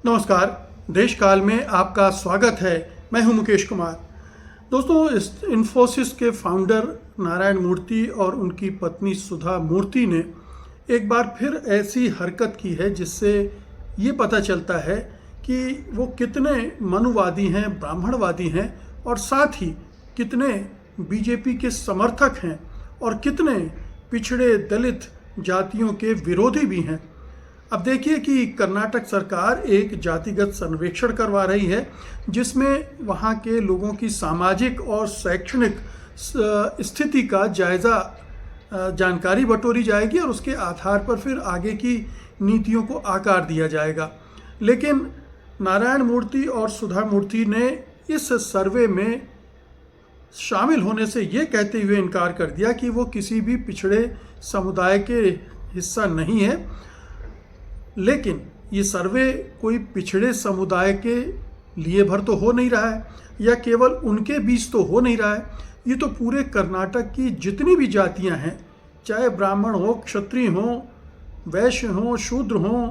नमस्कार। देश काल में आपका स्वागत है। मैं हूं मुकेश कुमार। दोस्तों, इस इन्फोसिस के फाउंडर नारायण मूर्ति और उनकी पत्नी सुधा मूर्ति ने एक बार फिर ऐसी हरकत की है जिससे ये पता चलता है कि वो कितने मनुवादी हैं, ब्राह्मणवादी हैं और साथ ही कितने बीजेपी के समर्थक हैं और कितने पिछड़े दलित जातियों के विरोधी भी हैं। अब देखिए कि कर्नाटक सरकार एक जातिगत सर्वेक्षण करवा रही है जिसमें वहाँ के लोगों की सामाजिक और शैक्षणिक स्थिति का जायज़ा जानकारी बटोरी जाएगी और उसके आधार पर फिर आगे की नीतियों को आकार दिया जाएगा। लेकिन नारायण मूर्ति और सुधा मूर्ति ने इस सर्वे में शामिल होने से ये कहते हुए इनकार कर दिया कि वो किसी भी पिछड़े समुदाय के हिस्सा नहीं है। लेकिन ये सर्वे कोई पिछड़े समुदाय के लिए भर तो हो नहीं रहा है या केवल उनके बीच तो हो नहीं रहा है। ये तो पूरे कर्नाटक की जितनी भी जातियां हैं, चाहे ब्राह्मण हो, क्षत्रिय हो, वैश्य हो, शूद्र हो,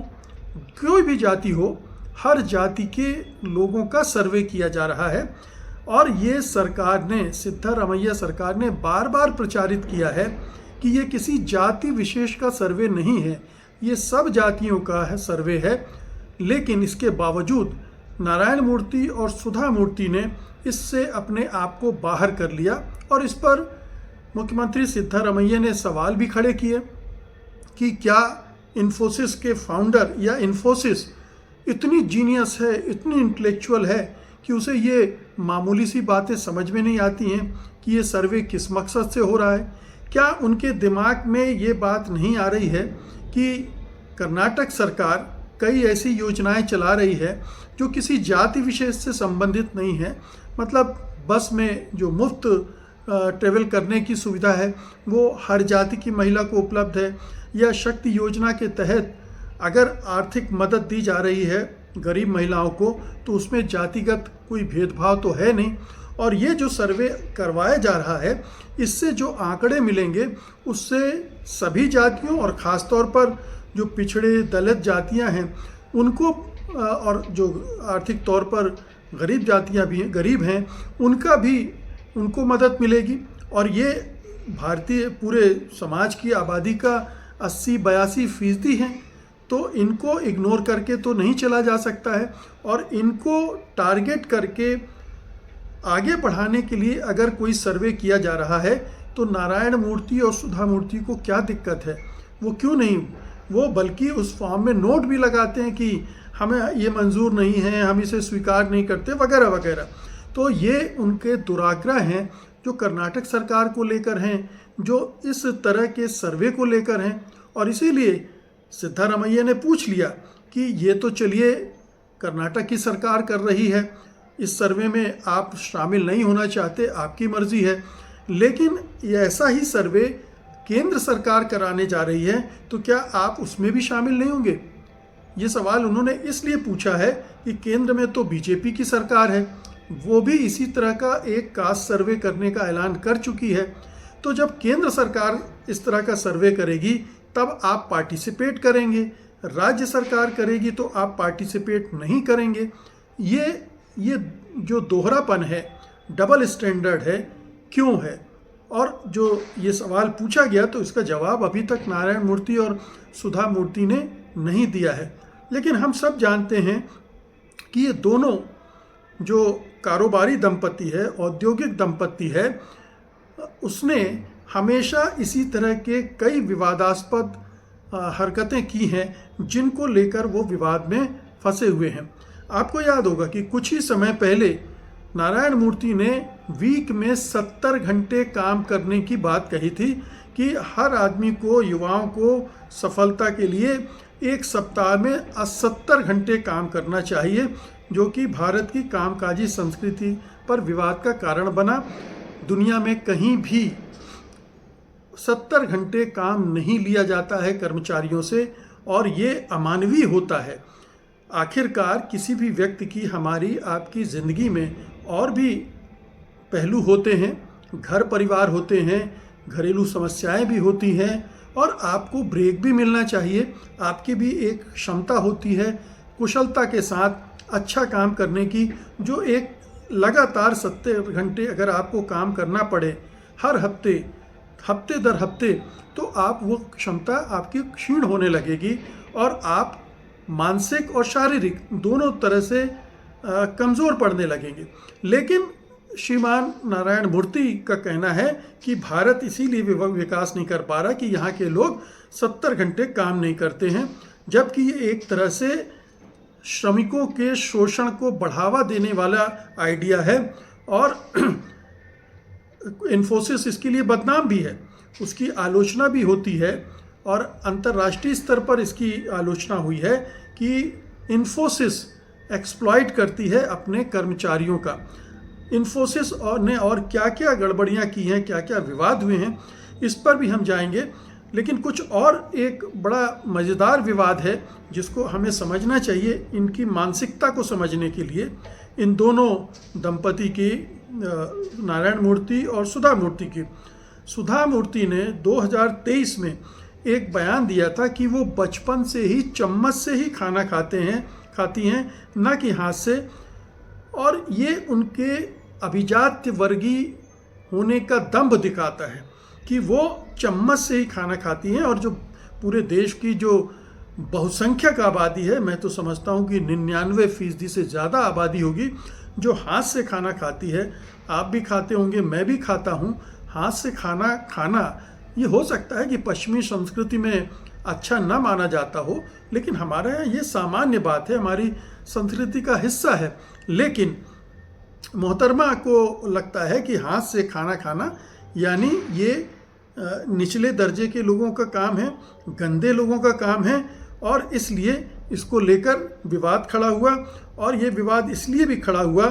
कोई भी जाति हो, हर जाति के लोगों का सर्वे किया जा रहा है। और ये सरकार ने, सिद्धारमैया सरकार ने बार बार प्रचारित किया है कि ये किसी जाति विशेष का सर्वे नहीं है, ये सब जातियों का है सर्वे है। लेकिन इसके बावजूद नारायण मूर्ति और सुधा मूर्ति ने इससे अपने आप को बाहर कर लिया और इस पर मुख्यमंत्री सिद्धारमैया ने सवाल भी खड़े किए कि क्या इन्फोसिस के फाउंडर या इन्फोसिस इतनी जीनियस है, इतनी इंटेलेक्चुअल है कि उसे ये मामूली सी बातें समझ में नहीं आती हैं कि ये सर्वे किस मकसद से हो रहा है। क्या उनके दिमाग में ये बात नहीं आ रही है कि कर्नाटक सरकार कई ऐसी योजनाएं चला रही है जो किसी जाति विशेष से संबंधित नहीं है। मतलब बस में जो मुफ्त ट्रेवल करने की सुविधा है वो हर जाति की महिला को उपलब्ध है, या शक्ति योजना के तहत अगर आर्थिक मदद दी जा रही है गरीब महिलाओं को तो उसमें जातिगत कोई भेदभाव तो है नहीं। और ये जो सर्वे करवाया जा रहा है इससे जो आंकड़े मिलेंगे उससे सभी जातियों और ख़ास तौर पर जो पिछड़े दलित जातियां हैं उनको और जो आर्थिक तौर पर गरीब जातियां भी हैं, गरीब हैं, उनको मदद मिलेगी। और ये भारतीय पूरे समाज की आबादी का 80-82% हैं, तो इनको इग्नोर करके तो नहीं चला जा सकता है। और इनको टारगेट करके आगे बढ़ाने के लिए अगर कोई सर्वे किया जा रहा है तो नारायण मूर्ति और सुधा मूर्ति को क्या दिक्कत है? वो क्यों नहीं, वो बल्कि उस फॉर्म में नोट भी लगाते हैं कि हमें ये मंजूर नहीं है, हम इसे स्वीकार नहीं करते वगैरह वगैरह। तो ये उनके दुराग्रह हैं जो कर्नाटक सरकार को लेकर हैं, जो इस तरह के सर्वे को लेकर हैं। और इसीलिए सिद्धारमैया ने पूछ लिया कि ये तो चलिए कर्नाटक की सरकार कर रही है, इस सर्वे में आप शामिल नहीं होना चाहते, आपकी मर्जी है, लेकिन ये ऐसा ही सर्वे केंद्र सरकार कराने जा रही है तो क्या आप उसमें भी शामिल नहीं होंगे? ये सवाल उन्होंने इसलिए पूछा है कि केंद्र में तो बीजेपी की सरकार है, वो भी इसी तरह का एक कास्ट सर्वे करने का ऐलान कर चुकी है। तो जब केंद्र सरकार इस तरह का सर्वे करेगी तब आप पार्टिसिपेट करेंगे, राज्य सरकार करेगी तो आप पार्टिसिपेट नहीं करेंगे। ये जो दोहरापन है, डबल स्टैंडर्ड है, क्यों है? और जो ये सवाल पूछा गया तो इसका जवाब अभी तक नारायण मूर्ति और सुधा मूर्ति ने नहीं दिया है। लेकिन हम सब जानते हैं कि ये दोनों जो कारोबारी दंपति है, औद्योगिक दंपति है, उसने हमेशा इसी तरह के कई विवादास्पद हरकतें की हैं जिनको लेकर वो विवाद में फंसे हुए हैं। आपको याद होगा कि कुछ ही समय पहले नारायण मूर्ति ने वीक में 70 घंटे काम करने की बात कही थी कि हर आदमी को, युवाओं को सफलता के लिए एक सप्ताह में 70 घंटे काम करना चाहिए, जो कि भारत की कामकाजी संस्कृति पर विवाद का कारण बना। दुनिया में कहीं भी 70 घंटे काम नहीं लिया जाता है कर्मचारियों से और ये अमानवीय होता है। आखिरकार किसी भी व्यक्ति की, हमारी आपकी ज़िंदगी में और भी पहलू होते हैं, घर परिवार होते हैं, घरेलू समस्याएं भी होती हैं और आपको ब्रेक भी मिलना चाहिए। आपकी भी एक क्षमता होती है, कुशलता के साथ अच्छा काम करने की, जो एक लगातार 70 घंटे अगर आपको काम करना पड़े हर हफ्ते हफ्ते दर हफ्ते, तो आप वो क्षमता आपकी क्षीण होने लगेगी और आप मानसिक और शारीरिक दोनों तरह से कमज़ोर पड़ने लगेंगे। लेकिन श्रीमान नारायण मूर्ति का कहना है कि भारत इसीलिए विकास नहीं कर पा रहा कि यहाँ के लोग 70 घंटे काम नहीं करते हैं, जबकि ये एक तरह से श्रमिकों के शोषण को बढ़ावा देने वाला आइडिया है और इन्फोसिस इसके लिए बदनाम भी है, उसकी आलोचना भी होती है और अंतर्राष्ट्रीय स्तर पर इसकी आलोचना हुई है कि इन्फोसिस एक्सप्लॉइट करती है अपने कर्मचारियों का। इन्फोसिस ने और क्या क्या गड़बड़ियाँ की हैं, क्या क्या विवाद हुए हैं, इस पर भी हम जाएंगे। लेकिन कुछ और एक बड़ा मज़ेदार विवाद है जिसको हमें समझना चाहिए इनकी मानसिकता को समझने के लिए। इन दोनों दंपति की, नारायण मूर्ति और सुधा मूर्ति की, सुधा मूर्ति ने 2023 में एक बयान दिया था कि वो बचपन से ही चम्मच से ही खाना खाती हैं, न कि हाथ से, और ये उनके अभिजात्य वर्गीय होने का दंभ दिखाता है कि वो चम्मच से ही खाना खाती हैं। और जो पूरे देश की जो बहुसंख्यक आबादी है, मैं तो समझता हूँ कि 99% से ज़्यादा आबादी होगी जो हाथ से खाना खाती है। आप भी खाते होंगे, मैं भी खाता हूँ। हाथ से खाना ये हो सकता है कि पश्चिमी संस्कृति में अच्छा न माना जाता हो, लेकिन हमारे यहाँ ये सामान्य बात है, हमारी संस्कृति का हिस्सा है। लेकिन मोहतरमा को लगता है कि हाथ से खाना खाना यानी ये निचले दर्जे के लोगों का काम है, गंदे लोगों का काम है, और इसलिए इसको लेकर विवाद खड़ा हुआ। और ये विवाद इसलिए भी खड़ा हुआ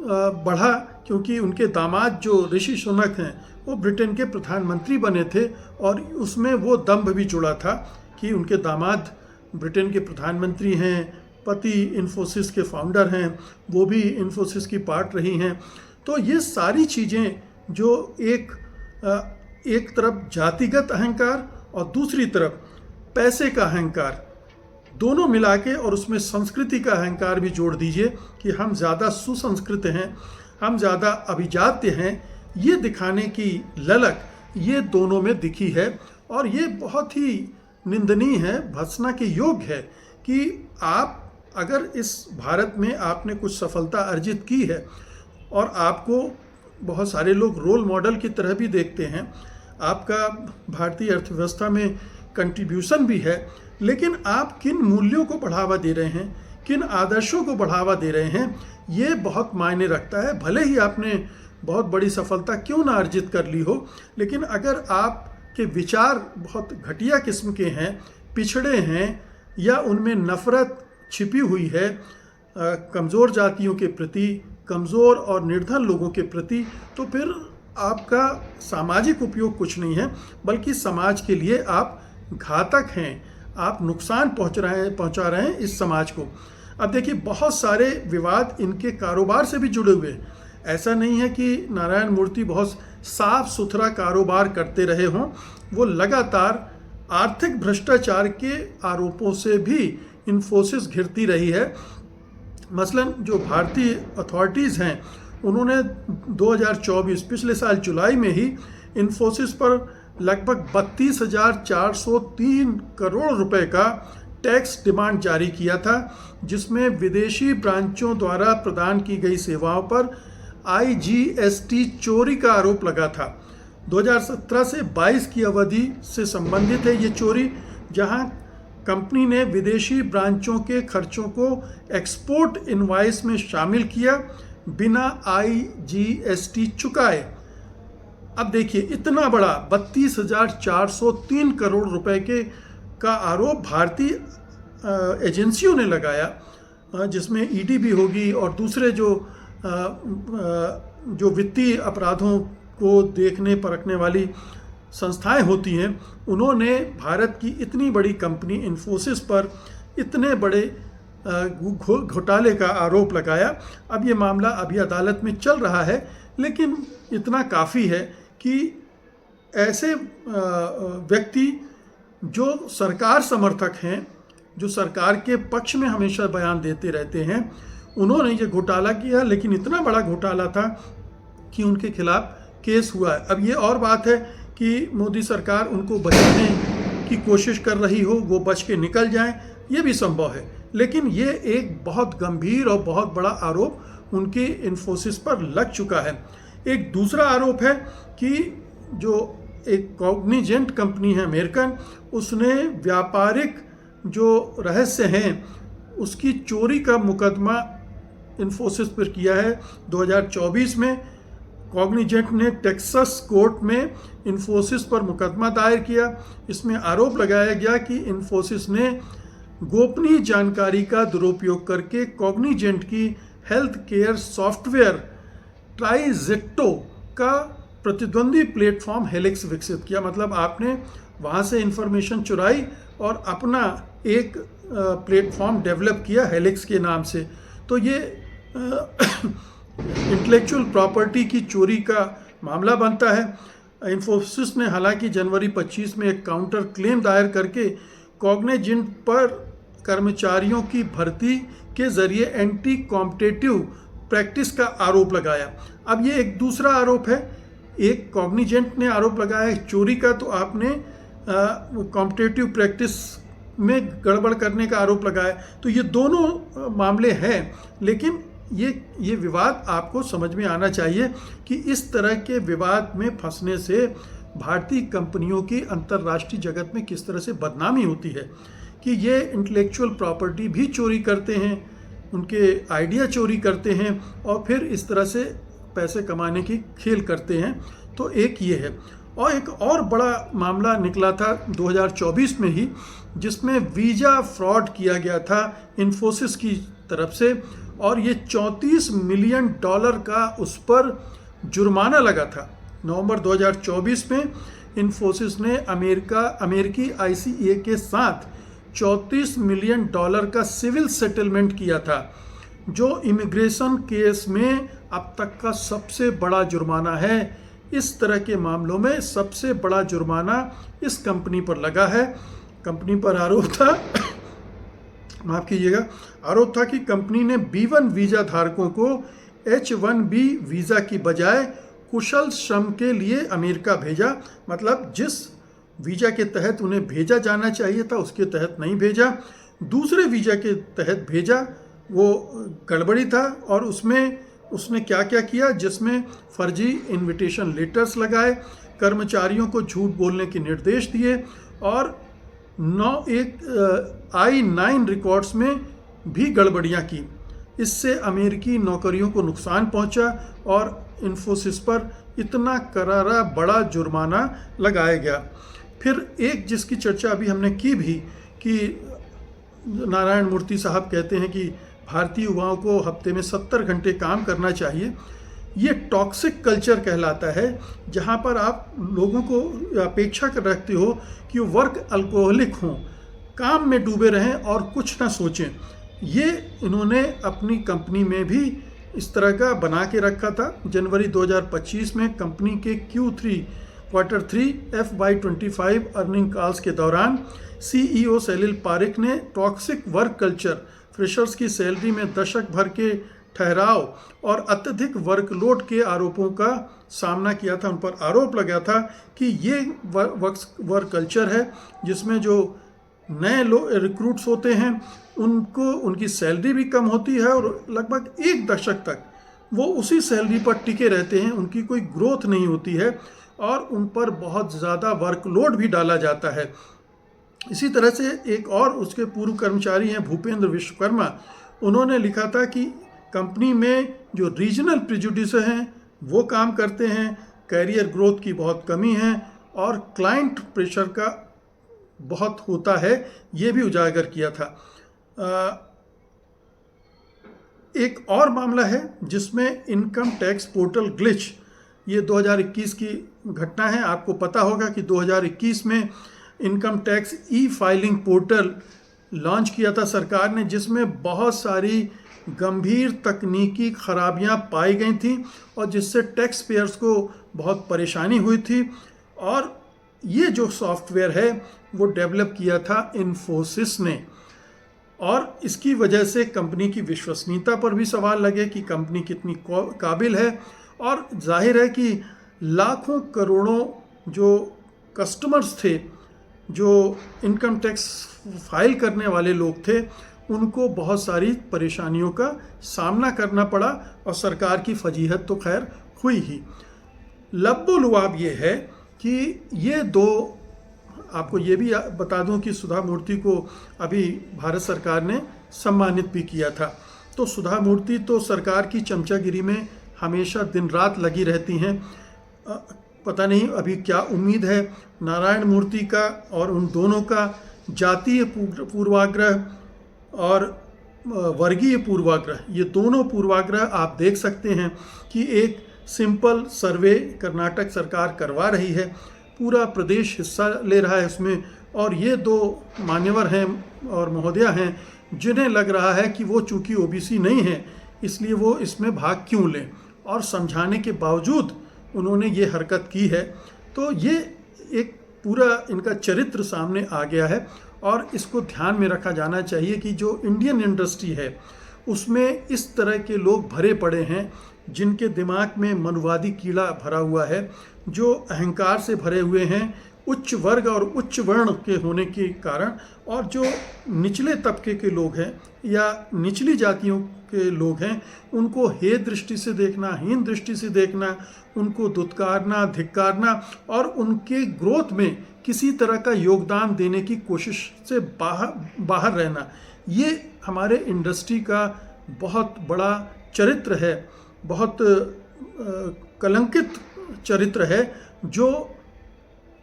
बढ़ा क्योंकि उनके दामाद जो ऋषि सुनक हैं वो ब्रिटेन के प्रधानमंत्री बने थे, और उसमें वो दंभ भी जुड़ा था कि उनके दामाद ब्रिटेन के प्रधानमंत्री हैं, पति इन्फोसिस के फाउंडर हैं, वो भी इन्फोसिस की पार्ट रही हैं। तो ये सारी चीज़ें जो एक तरफ जातिगत अहंकार और दूसरी तरफ पैसे का अहंकार, दोनों मिला के, और उसमें संस्कृति का अहंकार भी जोड़ दीजिए कि हम ज़्यादा सुसंस्कृत हैं, हम ज़्यादा अभिजात्य हैं, ये दिखाने की ललक ये दोनों में दिखी है। और ये बहुत ही निंदनीय है, भर्त्सना के योग्य है कि आप अगर इस भारत में आपने कुछ सफलता अर्जित की है और आपको बहुत सारे लोग रोल मॉडल की तरह भी देखते हैं, आपका भारतीय अर्थव्यवस्था में कंट्रीब्यूशन भी है, लेकिन आप किन मूल्यों को बढ़ावा दे रहे हैं, किन आदर्शों को बढ़ावा दे रहे हैं, ये बहुत मायने रखता है। भले ही आपने बहुत बड़ी सफलता क्यों ना अर्जित कर ली हो, लेकिन अगर आपके विचार बहुत घटिया किस्म के हैं, पिछड़े हैं, या उनमें नफ़रत छिपी हुई है कमज़ोर जातियों के प्रति, कमज़ोर और निर्धन लोगों के प्रति, तो फिर आपका सामाजिक उपयोग कुछ नहीं है, बल्कि समाज के लिए आप घातक हैं, आप नुकसान पहुंचा रहे हैं इस समाज को। अब देखिए, बहुत सारे विवाद इनके कारोबार से भी जुड़े हुए हैं। ऐसा नहीं है कि नारायण मूर्ति बहुत साफ सुथरा कारोबार करते रहे हों, वो लगातार आर्थिक भ्रष्टाचार के आरोपों से भी इन्फोसिस घिरती रही है। मसलन जो भारतीय अथॉरिटीज़ हैं, उन्होंने 2024 पिछले साल जुलाई में ही इन्फोसिस पर लगभग 32,403 करोड़ रुपए का टैक्स डिमांड जारी किया था, जिसमें विदेशी ब्रांचों द्वारा प्रदान की गई सेवाओं पर IGST चोरी का आरोप लगा था। 2017 से 22 की अवधि से संबंधित है ये चोरी, जहां कंपनी ने विदेशी ब्रांचों के खर्चों को एक्सपोर्ट इनवॉइस में शामिल किया बिना IGST चुकाए। अब देखिए, इतना बड़ा 32,403 करोड़ रुपए का आरोप भारतीय एजेंसियों ने लगाया, जिसमें ED भी होगी और दूसरे जो वित्तीय अपराधों को देखने परखने वाली संस्थाएं होती हैं। उन्होंने भारत की इतनी बड़ी कंपनी इन्फोसिस पर इतने बड़े घोटाले का आरोप लगाया। अब ये मामला अभी अदालत में चल रहा है, लेकिन इतना काफ़ी है कि ऐसे व्यक्ति जो सरकार समर्थक हैं, जो सरकार के पक्ष में हमेशा बयान देते रहते हैं, उन्होंने ये घोटाला किया, लेकिन इतना बड़ा घोटाला था कि उनके खिलाफ केस हुआ है। अब ये और बात है कि मोदी सरकार उनको बचाने की कोशिश कर रही हो, वो बच के निकल जाएं, ये भी संभव है। लेकिन ये एक बहुत गंभीर और बहुत बड़ा आरोप उनके इन्फोसिस पर लग चुका है। एक दूसरा आरोप है कि जो एक कॉग्निजेंट कंपनी है अमेरिकन, उसने व्यापारिक जो रहस्य हैं उसकी चोरी का मुकदमा इन्फोसिस पर किया है। 2024 में कॉग्निजेंट ने टेक्सास कोर्ट में इन्फोसिस पर मुकदमा दायर किया। इसमें आरोप लगाया गया कि इन्फोसिस ने गोपनीय जानकारी का दुरुपयोग करके कॉग्निजेंट की हेल्थ केयर सॉफ्टवेयर ट्राइजेक्टो का प्रतिद्वंदी प्लेटफॉर्म हेलिक्स विकसित किया। मतलब आपने वहाँ से इंफॉर्मेशन चुराई और अपना एक प्लेटफॉर्म डेवलप किया हेलिक्स के नाम से। तो ये इंटेलेक्चुअल प्रॉपर्टी की चोरी का मामला बनता है। इन्फोसिस ने हालांकि जनवरी 25 में एक काउंटर क्लेम दायर करके कॉग्निजेंट पर कर्मचारियों की भर्ती के जरिए एंटी कॉम्पिटिटिव प्रैक्टिस का आरोप लगाया। अब ये एक दूसरा आरोप है। एक कॉग्निजेंट ने आरोप लगाया चोरी का, तो आपने कॉम्पिटिटिव प्रैक्टिस में गड़बड़ करने का आरोप लगाया। तो ये दोनों मामले हैं, लेकिन ये विवाद आपको समझ में आना चाहिए कि इस तरह के विवाद में फंसने से भारतीय कंपनियों की अंतर्राष्ट्रीय जगत में किस तरह से बदनामी होती है कि ये इंटेलेक्चुअल प्रॉपर्टी भी चोरी करते हैं, उनके आइडिया चोरी करते हैं और फिर इस तरह से पैसे कमाने की खेल करते हैं। तो एक ये है। और एक और बड़ा मामला निकला था 2024 में ही, जिसमें वीज़ा फ्रॉड किया गया था इन्फोसिस की तरफ से, और ये $34 मिलियन का उस पर जुर्माना लगा था। नवंबर 2024 में इन्फोसिस ने अमेरिकी ICA के साथ $34 मिलियन का सिविल सेटलमेंट किया था, जो इमिग्रेशन केस में अब तक का सबसे बड़ा जुर्माना है। इस तरह के मामलों में सबसे बड़ा जुर्माना इस कंपनी पर लगा है। कंपनी पर आरोप था माफ़ कीजिएगा, आरोप था कि कंपनी ने B1 वीज़ा धारकों को H1B वीज़ा की बजाय कुशल श्रम के लिए अमेरिका भेजा। मतलब जिस वीज़ा के तहत उन्हें भेजा जाना चाहिए था उसके तहत नहीं भेजा, दूसरे वीज़ा के तहत भेजा। वो गड़बड़ी था और उसने क्या क्या किया, जिसमें फर्जी इनविटेशन लेटर्स लगाए, कर्मचारियों को झूठ बोलने के निर्देश दिए और I-9 रिकॉर्ड्स में भी गड़बड़ियाँ की। इससे अमेरिकी नौकरियों को नुकसान पहुंचा और इन्फोसिस पर इतना करारा बड़ा जुर्माना लगाया गया। फिर एक जिसकी चर्चा अभी हमने की भी कि नारायण मूर्ति साहब कहते हैं कि भारतीय युवाओं को हफ्ते में 70 घंटे काम करना चाहिए। ये टॉक्सिक कल्चर कहलाता है, जहाँ पर आप लोगों को अपेक्षा कर रखते हो कि वो वर्क अल्कोहलिक हों, काम में डूबे रहें और कुछ ना सोचें। ये इन्होंने अपनी कंपनी में भी इस तरह का बना के रखा था। जनवरी 2025 में कंपनी के Q3 FY25 अर्निंग कॉल्स के दौरान CEO सैलिल पारेख ने टॉक्सिक वर्क कल्चर, फ्रेशर्स की सैलरी में दशक भर के ठहराव और अत्यधिक वर्कलोड के आरोपों का सामना किया था। उन पर आरोप लगा था कि ये वर्क कल्चर है जिसमें जो नए रिक्रूट्स होते हैं उनको उनकी सैलरी भी कम होती है और लगभग एक दशक तक वो उसी सैलरी पर टिके रहते हैं, उनकी कोई ग्रोथ नहीं होती है और उन पर बहुत ज़्यादा वर्कलोड भी डाला जाता है। इसी तरह से एक और उसके पूर्व कर्मचारी हैं भूपेंद्र विश्वकर्मा, उन्होंने लिखा था कि कंपनी में जो रीजनल प्रेजुडिस हैं वो काम करते हैं, कैरियर ग्रोथ की बहुत कमी है और क्लाइंट प्रेशर का बहुत होता है, ये भी उजागर किया था। एक और मामला है जिसमें इनकम टैक्स पोर्टल ग्लिच, ये 2021 की घटना है। आपको पता होगा कि 2021 में income tax filing portal launch किया था सरकार ने, जिसमें बहुत सारी गंभीर तकनीकी खराबियां पाई गई थी और जिससे टैक्स पेयर्स को बहुत परेशानी हुई थी। और ये जो सॉफ्टवेयर है वो डेवलप किया था इन्फोसिस ने। और इसकी वजह से कंपनी की विश्वसनीयता पर भी सवाल लगे कि कंपनी कितनी काबिल है। और जाहिर है कि लाखों करोड़ों जो कस्टमर्स थे, जो इनकम टैक्स फाइल करने वाले लोग थे, उनको बहुत सारी परेशानियों का सामना करना पड़ा और सरकार की फजीहत तो खैर हुई ही। लब्बो लुआब ये है कि ये दो, आपको ये भी बता दूं कि सुधा मूर्ति को अभी भारत सरकार ने सम्मानित भी किया था। तो सुधा मूर्ति तो सरकार की चमचागिरी में हमेशा दिन रात लगी रहती हैं। पता नहीं अभी क्या उम्मीद है नारायण मूर्ति का और उन दोनों का जातीय पूर्वाग्रह और वर्गीय पूर्वाग्रह, ये दोनों पूर्वाग्रह आप देख सकते हैं कि एक सिंपल सर्वे कर्नाटक सरकार करवा रही है, पूरा प्रदेश हिस्सा ले रहा है इसमें, और ये दो मान्यवर हैं और महोदया हैं जिन्हें लग रहा है कि वो चूंकि ओबीसी नहीं है इसलिए वो इसमें भाग क्यों लें, और समझाने के बावजूद उन्होंने ये हरकत की है। तो ये एक पूरा इनका चरित्र सामने आ गया है और इसको ध्यान में रखा जाना चाहिए कि जो इंडियन इंडस्ट्री है उसमें इस तरह के लोग भरे पड़े हैं जिनके दिमाग में मनुवादी कीड़ा भरा हुआ है, जो अहंकार से भरे हुए हैं, उच्च वर्ग और उच्च वर्ण के होने के कारण, और जो निचले तबके के लोग हैं या निचली जातियों के लोग हैं उनको हे दृष्टि से देखना, हीन दृष्टि से देखना, उनको दुत्कारना, धिक्कारना और उनके ग्रोथ में किसी तरह का योगदान देने की कोशिश से बाहर रहना, ये हमारे इंडस्ट्री का बहुत बड़ा चरित्र है, बहुत कलंकित चरित्र है, जो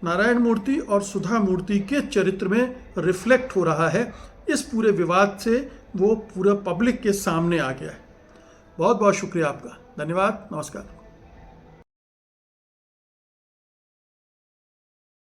नारायण मूर्ति और सुधा मूर्ति के चरित्र में रिफ्लेक्ट हो रहा है। इस पूरे विवाद से वो पूरा पब्लिक के सामने आ गया है। बहुत बहुत शुक्रिया आपका, धन्यवाद, नमस्कार।